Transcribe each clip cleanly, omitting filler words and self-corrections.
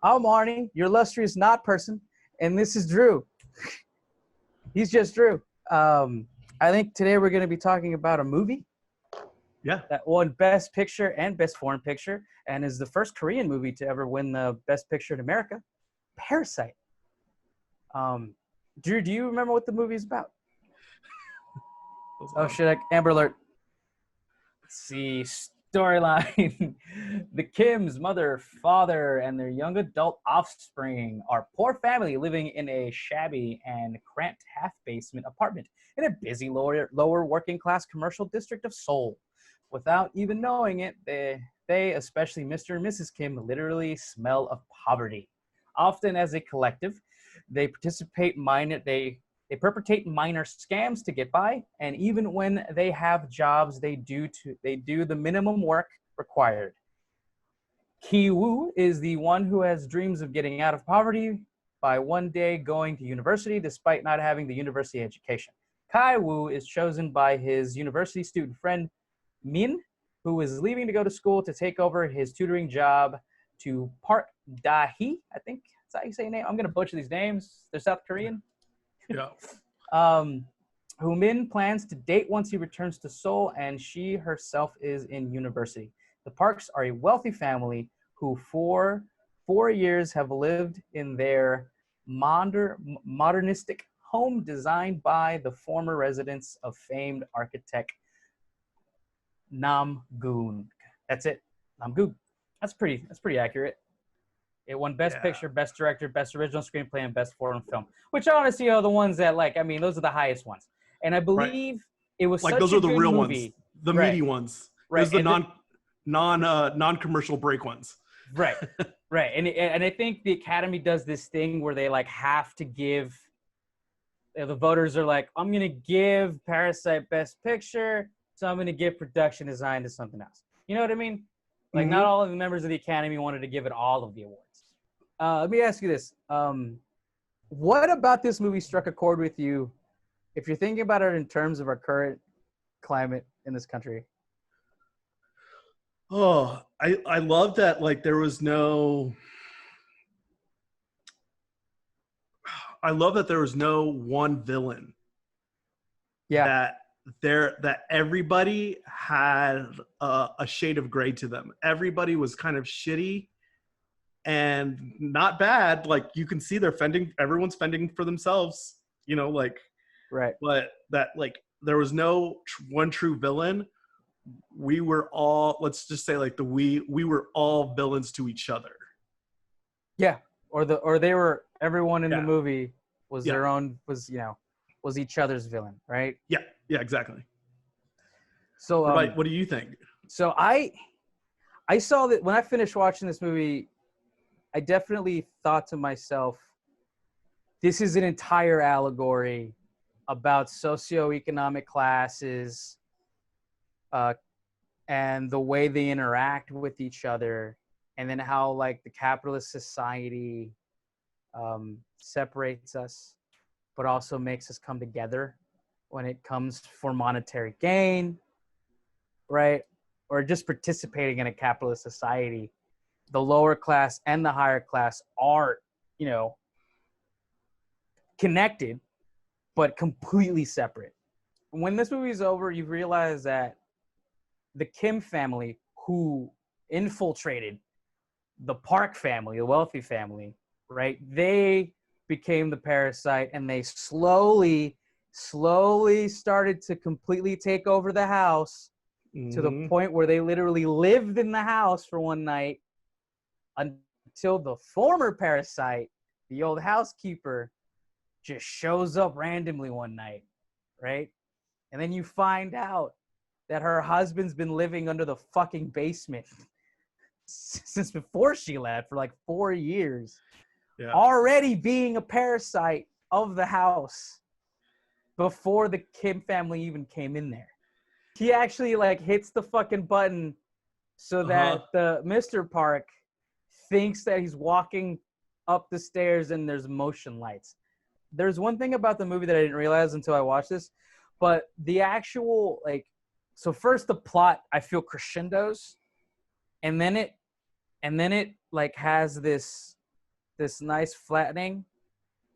I'm Arnie, your illustrious not person, and this is Drew. He's just Drew. I think today we're going to be talking about a movie. Yeah. That won Best Picture and Best Foreign Picture, and is the first Korean movie to ever win the Best Picture in America, Parasite. Drew, do you remember what the movie is about? Oh, shit. Amber Alert. Let's see. Storyline. The Kims, mother, father, and their young adult offspring are a poor family living in a shabby and cramped half-basement apartment in a busy lower working-class commercial district of Seoul. Without even knowing it, they, especially Mr. and Mrs. Kim, literally smell of poverty. Often as a collective, they perpetrate minor scams to get by, and even when they have jobs, they do the minimum work required. Ki-woo is the one who has dreams of getting out of poverty by one day going to university despite not having the university education. Kai-woo is chosen by his university student friend Min, who is leaving to go to school to take over his tutoring job to Park Da-hee, I think that's how you say name. I'm going to butcher these names. They're South Korean. Yeah. Who Min plans to date once he returns to Seoul, and she herself is in university. The Parks are a wealthy family who for 4 years have lived in their modernistic home designed by the former residents of famed architect Nam-goon. That's it. Nam-goon. That's pretty accurate. It won Best Picture, Best Director, Best Original Screenplay, and Best Foreign Film, which honestly are the ones that, those are the highest ones. And I believe it was such those a are the good real movie. ones, the meaty ones. Right. Those are the non-commercial break ones. Right. Right. And I think the Academy does this thing where they have to give. The voters are like, I'm gonna give Parasite Best Picture, so I'm gonna give production design to something else. You know what I mean? Not all of the members of the Academy wanted to give it all of the awards. Let me ask you this. What about this movie struck a chord with you, if you're thinking about it in terms of our current climate in this country? Oh, I love that, there was no... I love that there was no one villain. Yeah. That everybody had a shade of gray to them. Everybody was kind of shitty and not bad. You can see everyone's fending for themselves, Right. But that, there was no one true villain. We were all, let's just say, we were all villains to each other. Yeah. Everyone in the movie was their own, was each other's villain, right? Yeah. Yeah, exactly. So what do you think? So I saw that when I finished watching this movie, I definitely thought to myself, this is an entire allegory about socioeconomic classes and the way they interact with each other, and then how the capitalist society separates us, but also makes us come together when it comes for monetary gain, right? Or just participating in a capitalist society. The lower class and the higher class are, connected, but completely separate. When this movie is over, you realize that the Kim family, who infiltrated the Park family, the wealthy family, right? They became the parasite, and they slowly started to completely take over the house to the point where they literally lived in the house for one night until the former parasite, the old housekeeper, just shows up randomly one night, right? And then you find out that her husband's been living under the fucking basement since before she left for 4 years. Yeah. Already being a parasite of the house before the Kim family even came in there. He actually hits the fucking button so that the Mr. Park thinks that he's walking up the stairs and there's motion lights. There's one thing about the movie that I didn't realize until I watched this, but the actual so first the plot I feel crescendos, and then it has this this nice flattening,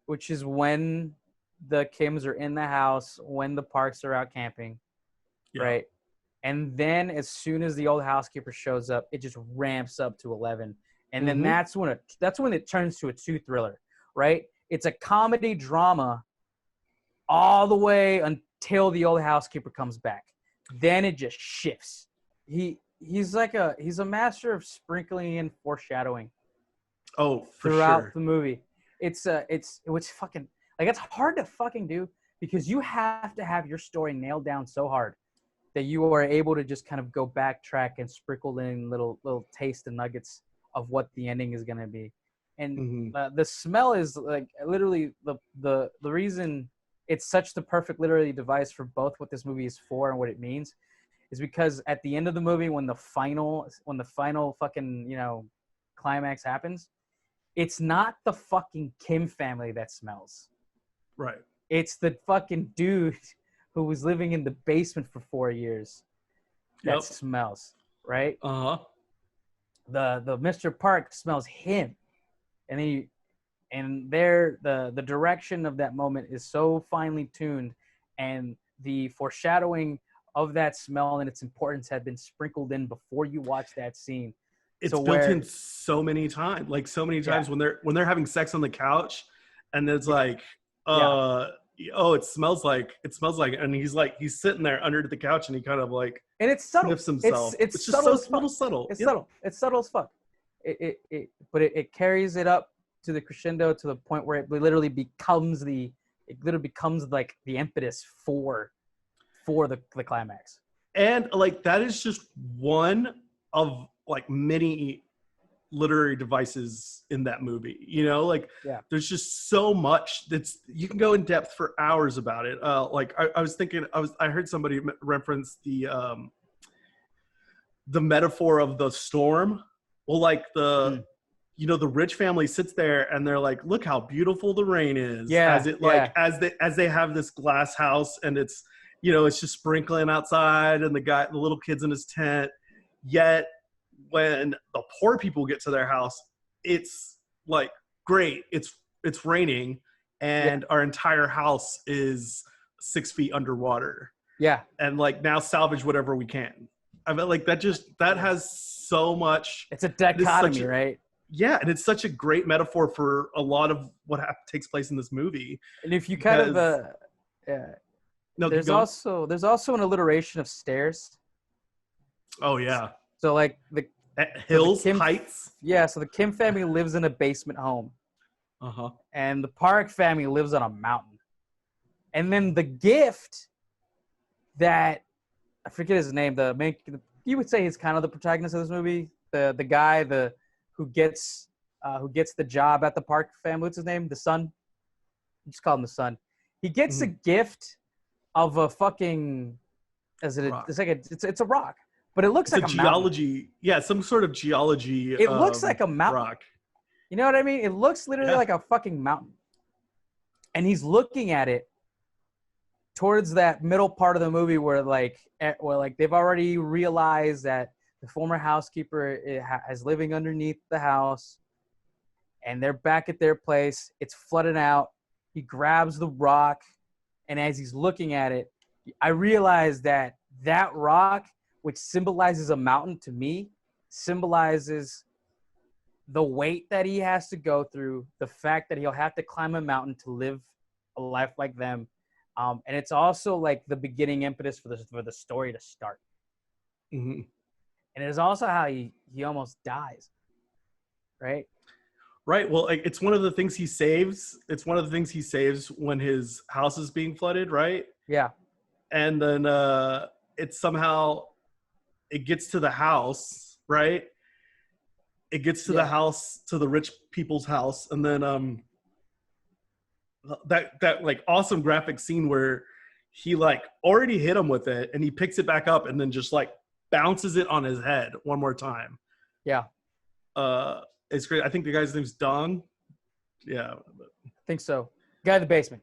which is when the Kims are in the house, when the Parks are out camping, right? And then as soon as the old housekeeper shows up, it just ramps up to 11. And then that's when it turns to a 2 thriller, right? It's a comedy drama all the way until the old housekeeper comes back. Then it just shifts. He's a master of sprinkling in foreshadowing. Oh, for throughout sure. the movie. It's fucking like it's hard to fucking do because you have to have your story nailed down so hard that you are able to just kind of go backtrack and sprinkle in little taste and nuggets of what the ending is going to be. And the smell is like literally the reason it's such the perfect literary device for both what this movie is for and what it means is because at the end of the movie when the final fucking climax happens, it's not the fucking Kim family that smells. Right. It's the fucking dude who was living in the basement for 4 years that smells, right? Uh-huh. The Mr. Park smells him. And the direction of that moment is so finely tuned, and the foreshadowing of that smell and its importance had been sprinkled in before you watch that scene. It's built in so many times, when they're having sex on the couch, and it's like, it smells like, and he's sitting there under the couch, and he kind of like, and it's subtle. Sniffs himself. It's just subtle so little subtle. It's subtle. It's subtle as fuck. It carries it up to the crescendo to the point where it literally becomes like the impetus for the climax. And like that is just one of like many literary devices in that movie. There's just so much that's you can go in depth for hours about it. I heard somebody reference the metaphor of the storm. Well, like the rich family sits there and they're like, look how beautiful the rain is. As they have this glass house and it's just sprinkling outside and the little kid's in his tent. Yet when the poor people get to their house, it's like, great, it's raining and our entire house is 6 feet underwater. Yeah. And like now salvage whatever we can. I mean, like that has so much. It's a dichotomy, right? Yeah, and it's such a great metaphor for a lot of what takes place in this movie. And if you kind of there's also an alliteration of stairs. Oh yeah. So like the hills, heights. Yeah, so the Kim family lives in a basement home. Uh-huh. And the Park family lives on a mountain. And then the gift that I forget his name, you would say he's kind of the protagonist of this movie. The guy who gets the job at the Park family. What's his name? The son. Just call him the son. He gets a gift of a fucking. It's a rock, but it looks like a geology. Mountain. Yeah, some sort of geology. It looks like a mountain. Rock. You know what I mean? It looks literally like a fucking mountain. And he's looking at it towards that middle part of the movie where they've already realized that the former housekeeper is living underneath the house and they're back at their place. It's flooded out. He grabs the rock, and as he's looking at it, I realized that rock, which symbolizes a mountain to me, symbolizes the weight that he has to go through, the fact that he'll have to climb a mountain to live a life like them. And it's also like the beginning impetus for the story to start. Mm-hmm. And it is also how he almost dies, right? Right. Well, like, it's one of the things he saves. It's one of the things he saves when his house is being flooded, right? Yeah. And then it gets to the house, right? It gets to the house, to the rich people's house, and then that like awesome graphic scene where he like already hit him with it, and he picks it back up, and then just like bounces it on his head one more time. Yeah. It's great. I think the guy's name's Dong. Yeah. I think so. Guy in the basement.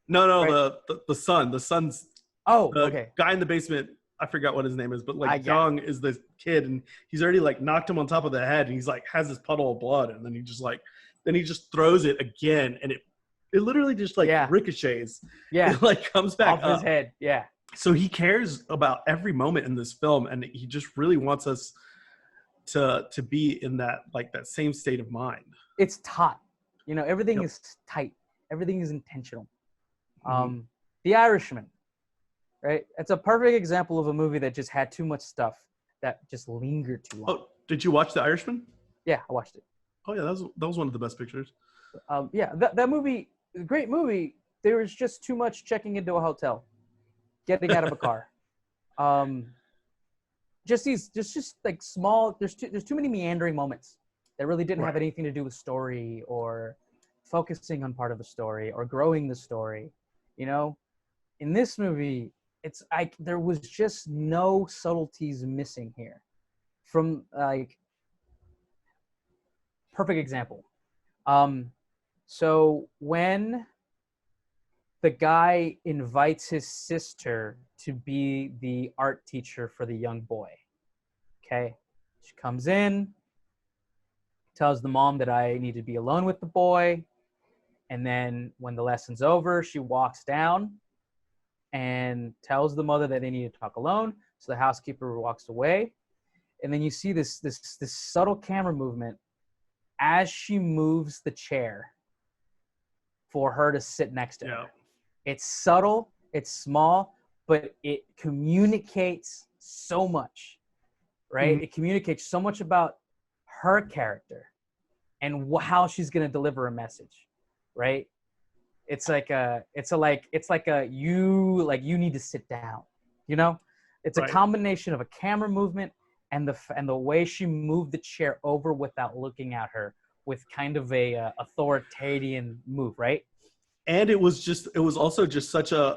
No, right? the son. The son's. Oh, okay. Guy in the basement I forgot what his name is, but I like get it. Young is this kid, and he's already like knocked him on top of the head, and he's like has this puddle of blood, and then he just throws it again, and it literally just like Yeah. ricochets. Yeah. It like comes back Off his up. head. Yeah. So he cares about every moment in this film, and he just really wants us to be in that like that same state of mind. It's taut. You know, everything Yep. is tight. Everything is intentional. Mhm. The Irishman, right? It's a perfect example of a movie that just had too much stuff that just lingered too long. Oh, did you watch The Irishman? Yeah, I watched it. Oh yeah, that was one of the best pictures. Yeah, that movie, great movie. There was just too much checking into a hotel, getting out of a car. Just like small. There's too many meandering moments that really didn't have Right. anything to do with story or focusing on part of the story or growing the story. You know, in this movie, it's like there was just no subtleties missing here. From like, perfect example. So when the guy invites his sister to be the art teacher for the young boy, okay, she comes in, tells the mom that I need to be alone with the boy, and then when the lesson's over, she walks down and tells the mother that they need to talk alone. So the housekeeper walks away, and then you see this subtle camera movement as she moves the chair for her to sit next to her. It's subtle, it's small, but it communicates so much, right? Mhm. It communicates so much about her character and how she's going to deliver a message, right? It's like you need to sit down, you know? It's a Right. combination of a camera movement and the way she moved the chair over without looking at her, with kind of a authoritarian move, right? And it was also just such a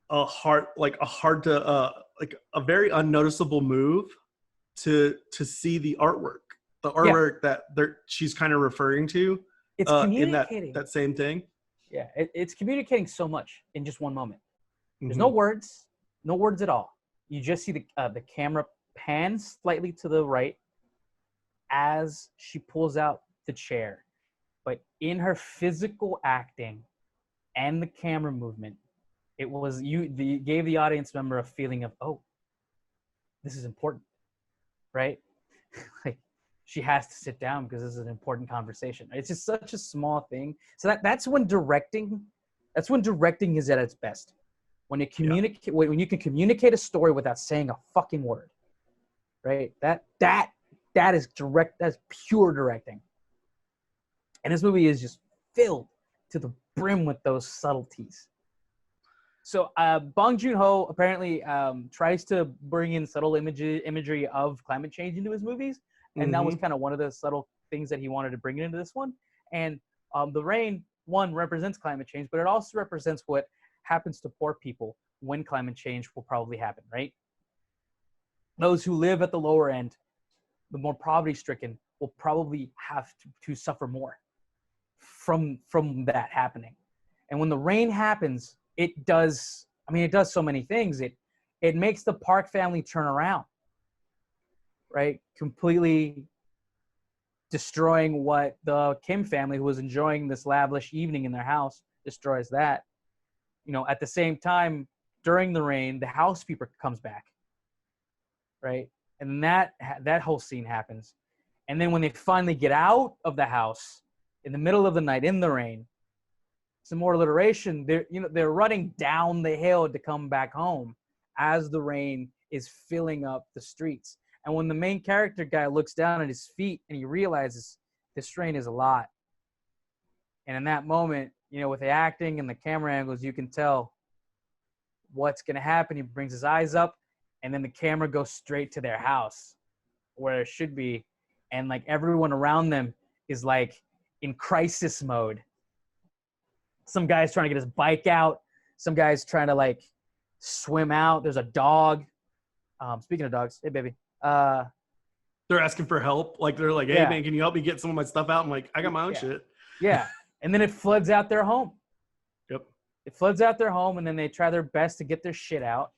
hard to like a very unnoticeable move to see the Yeah, artwork that she's kind of referring to it's in communicating. that same thing. Yeah, it's communicating so much in just one moment. There's Hmm. no words, no words at all. You just see the camera pan slightly to the right as she pulls out the chair, but in her physical acting and the camera movement, it was gave the audience member a feeling of, oh, this is important, right? Like, she has to sit down because this is an important conversation. It's just such a small thing. So that's when directing is at its best. When you communicate, when you can communicate a story without saying a fucking word, right? That is direct. That's pure directing. And this movie is just filled to the brim with those subtleties. So Bong Joon-ho apparently tries to bring in subtle imagery of climate change into his movies, and that was kind of one of the subtle things that he wanted to bring into this one. And the rain, one, represents climate change, but it also represents what happens to poor people when climate change will probably happen, right? Those who live at the lower end, the more poverty-stricken, will probably have to suffer more from that happening. And when the rain happens, it does so many things. It makes the Park family turn around, right? Completely destroying what the Kim family, who was enjoying this lavish evening in their house, destroys that. You know, at the same time, during the rain, the housekeeper comes back, right? And that whole scene happens. And then when they finally get out of the house in the middle of the night in the rain, some more alliteration. They're running down the hill to come back home as the rain is filling up the streets. And when the main character guy looks down at his feet and he realizes this rain is a lot. And in that moment, with the acting and the camera angles, you can tell what's going to happen. He brings his eyes up, and then the camera goes straight to their house where it should be. And like everyone around them is like in crisis mode. Some guy's trying to get his bike out. Some guy's trying to like swim out. There's a dog. Speaking of dogs, hey baby. They're asking for help. Like they're like, hey man, can you help me get some of my stuff out? I'm like, I got my own shit. Yeah. And then it floods out their home. Yep. It floods out their home, and then they try their best to get their shit out.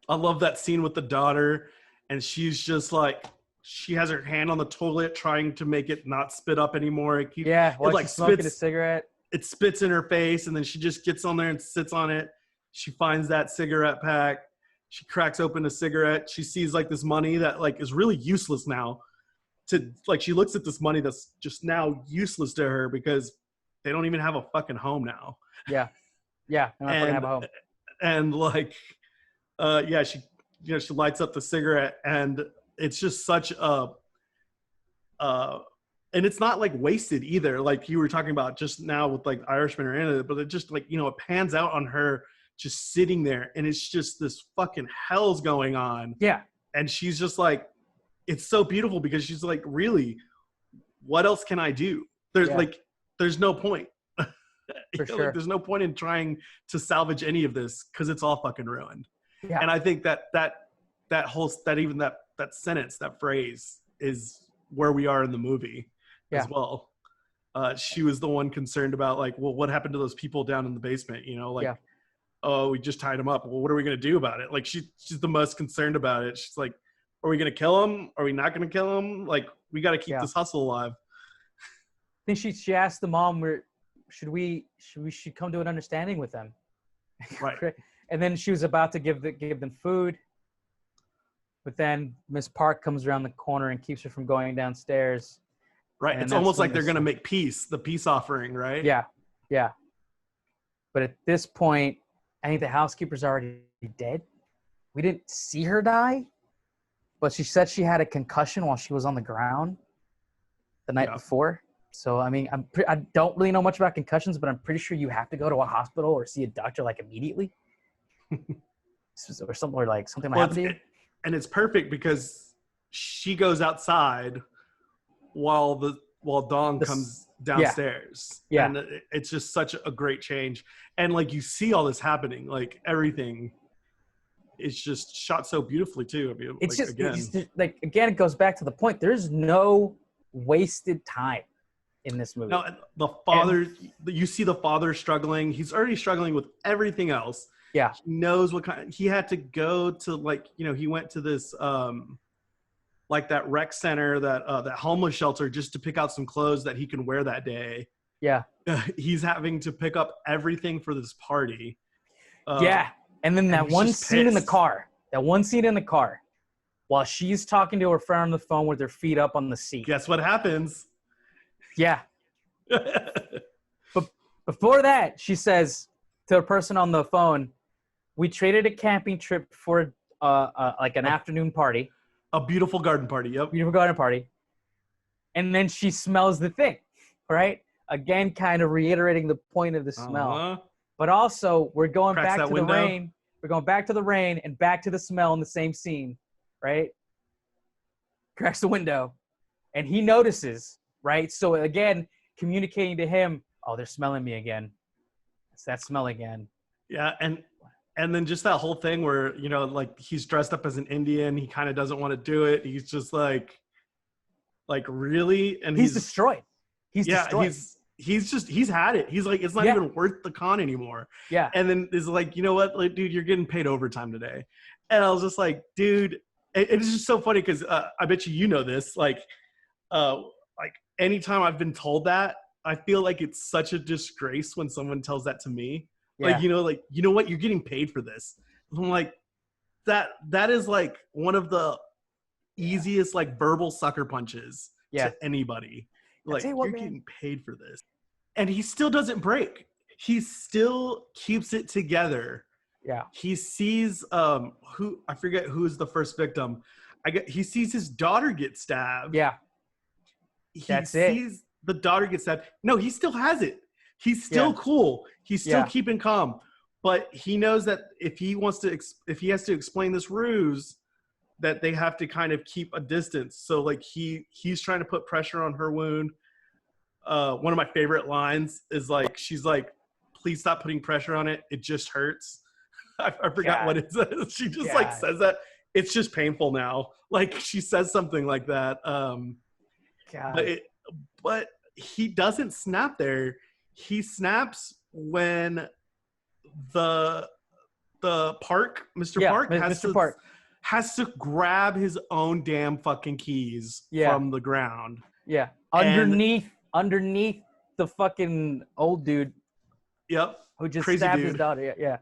I love that scene with the daughter, and she's just like, she has her hand on the toilet trying to make it not spit up anymore. While it like she's smoking a spits, cigarette. it spits in her face, and then she just gets on there and sits on it. She finds that cigarette pack. She cracks open a cigarette. She sees like this money that like is really useless now. To like, she looks at this money that's just now useless to her because they don't even have a fucking home now. Yeah, they're not fucking have a home. And like, she, she lights up the cigarette, and it's just such a, and it's not like wasted either. Like you were talking about just now with like Irishman or anything, but it just like, it pans out on her just sitting there, and it's just this fucking hell's going on. Yeah. And she's just like, it's so beautiful because she's like, really, what else can I do? There's no point. For sure. Like, there's no point in trying to salvage any of this because it's all fucking ruined. Yeah. And I think that sentence, that phrase is where we are in the movie as well. She was the one concerned about like, well, what happened to those people down in the basement? Oh, we just tied them up. Well, what are we going to do about it? Like she's the most concerned about it. She's like, are we going to kill him? Are we not going to kill him? Like, we got to keep this hustle alive. I think she asked the mom, should we come to an understanding with them? Right. And then she was about to give them food. But then Miss Park comes around the corner and keeps her from going downstairs. Right. And it's almost like they're going to make peace, the peace offering, right? Yeah. Yeah. But at this point, I think the housekeeper's already dead. We didn't see her die, but she said she had a concussion while she was on the ground the night before. So, I mean, I don't really know much about concussions, but I'm pretty sure you have to go to a hospital or see a doctor like immediately. Or something like something might happen to you. And it's perfect because she goes outside while Dong comes downstairs. Yeah. And it's just such a great change. And like, you see all this happening, like everything is just shot so beautifully too. I mean, it's like, again, it goes back to the point. There's no wasted time in this movie. No, the father, you see the father struggling. He's already struggling with everything else. Yeah. He knows he had to go to like, he went to this, like that rec center, that homeless shelter just to pick out some clothes that he can wear that day. Yeah. He's having to pick up everything for this party. And then that one scene in the car, while she's talking to her friend on the phone with her feet up on the seat. Guess what happens? Yeah. But before that, she says to the person on the phone, we traded a camping trip for like an afternoon party. A beautiful garden party. Yep. Beautiful garden party. And then she smells the thing, right? Again, kind of reiterating the point of the smell. But also, we're going back to the rain. We're going back to the rain and back to the smell in the same scene, right? Cracks the window. And he notices, right? So again, communicating to him, oh, they're smelling me again. It's that smell again. Yeah, and then just that whole thing where, like he's dressed up as an Indian. He kind of doesn't want to do it. He's just like really? And he's destroyed. He's destroyed. He's had it. He's like, it's not even worth the con anymore. Yeah. And then is like, you know what, like, dude, you're getting paid overtime today. And I was just like, dude, it's just so funny because I bet you know this. Like anytime I've been told that, I feel like it's such a disgrace when someone tells that to me. Yeah. Like, you know what, you're getting paid for this. I'm like, that is like one of the easiest like verbal sucker punches to anybody. Like, you're getting paid for this. And he still doesn't break. He still keeps it together. Yeah. He sees I forget who's the first victim. He sees his daughter get stabbed. Yeah. He sees the daughter get stabbed. No, he still has it. He's still cool. He's still keeping calm. But he knows that if he has to explain this ruse, that they have to kind of keep a distance. So like he's trying to put pressure on her wound. One of my favorite lines is like, she's like, please stop putting pressure on it. It just hurts. I forgot what it says. She just like says that. It's just painful now. Like she says something like that. But he doesn't snap there. He snaps when the the Park, Mr. Yeah, Park Mr. Park. has to grab his own damn fucking keys Yeah. from the ground. Yeah, And underneath the fucking old dude yep, who just crazy stabbed dude. his daughter. Yeah, yeah.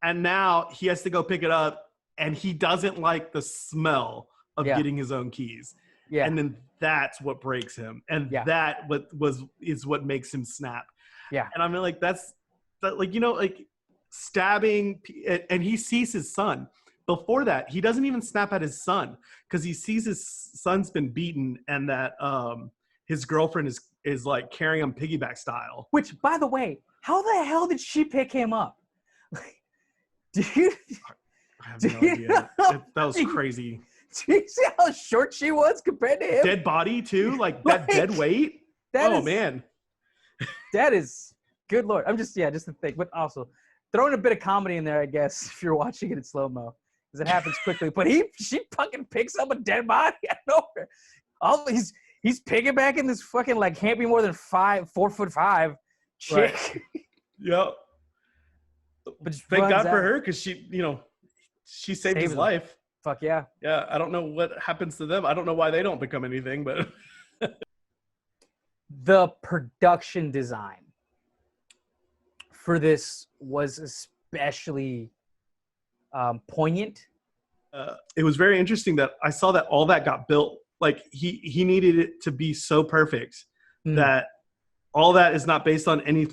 And now he has to go pick it up, and he doesn't like the smell of Yeah. getting his own keys. Yeah. And then that's what breaks him, and Yeah. that is what makes him snap. Yeah. And I mean, like that, like, you know, like stabbing, and he sees his son. Before that, he doesn't even snap at his son because he sees his son's been beaten, and that his girlfriend is like carrying him piggyback style. Which, by the way, how the hell did she pick him up? Do you? I have no idea. That was crazy. Do you see how short she was compared to him? Dead body too, like that dead weight. Man, that is good lord. I'm just to think, but also throwing a bit of comedy in there, I guess, if you're watching it in slow mo, because it happens quickly. But she fucking picks up a dead body out of nowhere. He's piggybacking this fucking like can't be more than 4'5" chick. Right. Yep. But thank God for her, because she saved his life. Fuck yeah. Yeah, I don't know what happens to them. I don't know why they don't become anything, but the production design for this was especially poignant. It was very interesting that I saw that all that got built. Like he needed it to be so perfect that all that is not based on any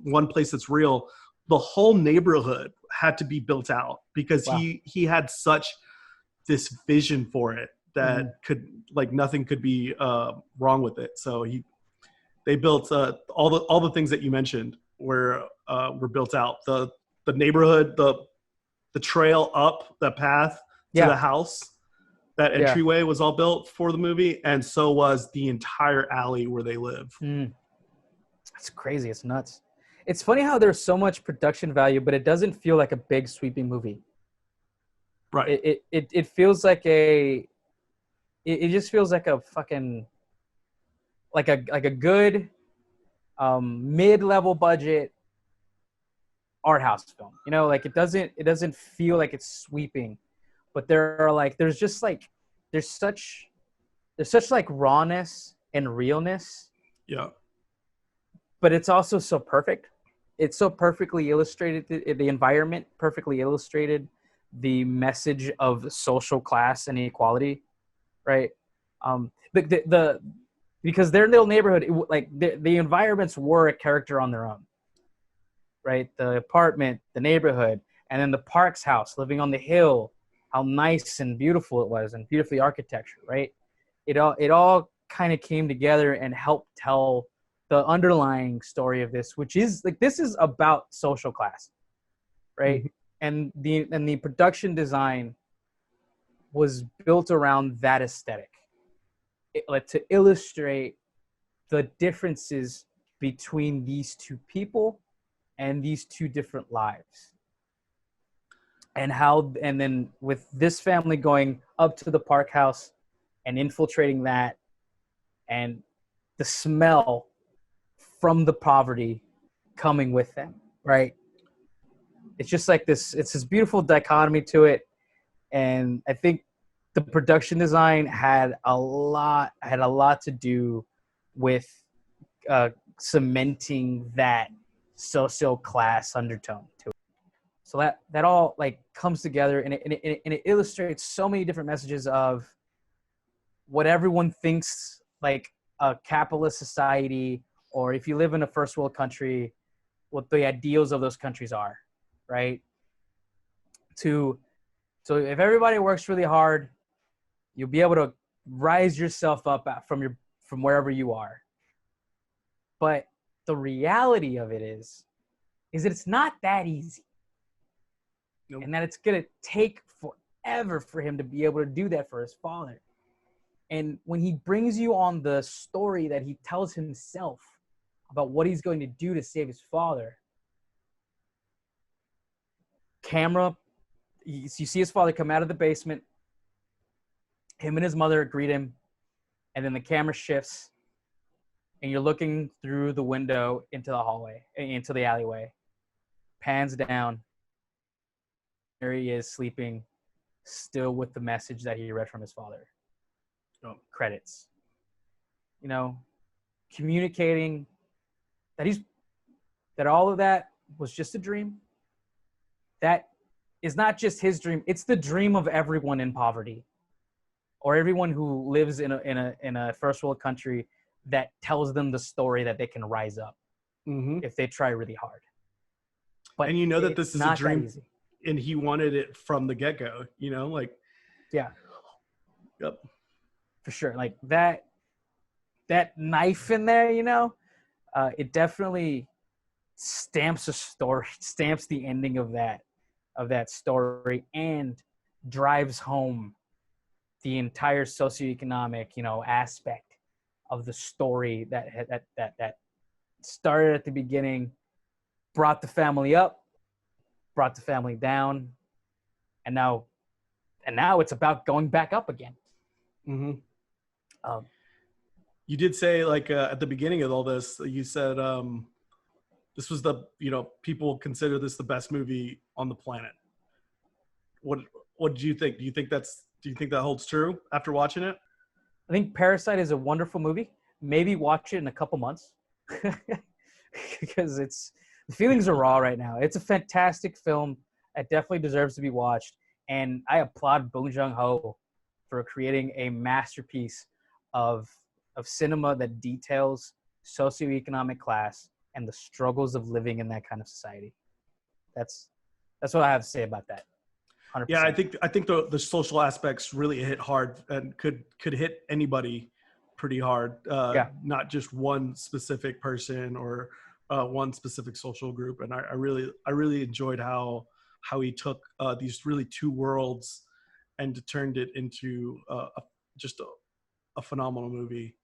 one place that's real. The whole neighborhood had to be built out because he had such this vision for it that could, like, nothing could be wrong with it. So they built all the things that you mentioned were built out. The neighborhood, the trail up the path to the house, that entryway was all built for the movie, and so was the entire alley where they live. It's crazy. It's nuts. It's funny how there's so much production value, but it doesn't feel like a big sweeping movie. Right. It feels like it just feels like a fucking like a good mid-level budget art house film. You know, like it doesn't feel like it's sweeping, but there's such like rawness and realness. Yeah. But it's also so perfect. It's so perfectly illustrated, the environment perfectly illustrated, the message of social class and inequality, right? Because their little neighborhood, the environments were a character on their own, right? The apartment, the neighborhood, and then the Park's house, living on the hill, how nice and beautiful it was, and beautifully architecture, right? It all kind of came together and helped tell the underlying story of this, which is like, this is about social class, right? And the production design was built around that aesthetic, to illustrate the differences between these two people and these two different lives, and then with this family going up to the Park house and infiltrating that, and the smell from the poverty coming with them, right? It's just like this, it's this beautiful dichotomy to it. And I think the production design had a lot to do with cementing that social class undertone to it. So that all like comes together, and it illustrates so many different messages of what everyone thinks like a capitalist society, or if you live in a first world country, what the ideals of those countries are, right? So if everybody works really hard, you'll be able to rise yourself up from wherever you are. But the reality of it is that it's not that easy. Nope. And that it's going to take forever for him to be able to do that for his father. And when he brings you on the story that he tells himself about what he's going to do to save his father, you see his father come out of the basement, him and his mother greet him, and then the camera shifts, and you're looking through the window into the hallway, into the alleyway. pans down. There he is sleeping, still with the message that he read from his father. Oh. Credits. You know, communicating that all of that was just a dream. That is not just his dream; it's the dream of everyone in poverty, or everyone who lives in a first world country that tells them the story that they can rise up if they try really hard. But and you know that this is a dream, easy. And he wanted it from the get-go. You know, like yeah, yep, for sure. Like that knife in there, you know, it definitely stamps a story, stamps the ending of that story, and drives home the entire socioeconomic, you know, aspect of the story that started at the beginning, brought the family up, brought the family down, and now it's about going back up again. You did say, like, at the beginning of all this, you said this was people consider this the best movie on the planet. What do you think? Do you think that holds true after watching it? I think Parasite is a wonderful movie. Maybe watch it in a couple months because the feelings are raw right now. It's a fantastic film. It definitely deserves to be watched. And I applaud Bong Joon-ho for creating a masterpiece of cinema that details socioeconomic class and the struggles of living in that kind of society. That's what I have to say about that. 100%. Yeah, I think the social aspects really hit hard and could hit anybody pretty hard. Not just one specific person or one specific social group. And I really enjoyed how he took these really two worlds and turned it into just a phenomenal movie.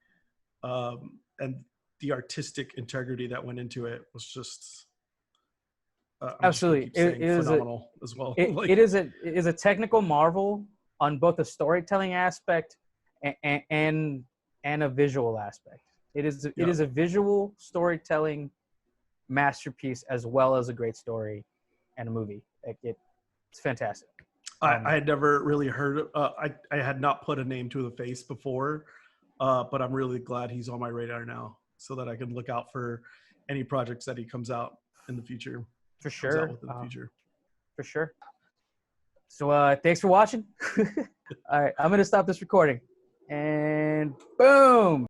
And the artistic integrity that went into it was just absolutely it is phenomenal as well. It is a technical marvel on both a storytelling aspect and a visual aspect. It is a visual storytelling masterpiece as well as a great story and a movie. It's fantastic. I had never really heard. I had not put a name to the face before, but I'm really glad he's on my radar now, so that I can look out for any projects that he comes out in the future. For sure. Comes out with in the future. For sure. So thanks for watching. All right, I'm gonna stop this recording, and boom.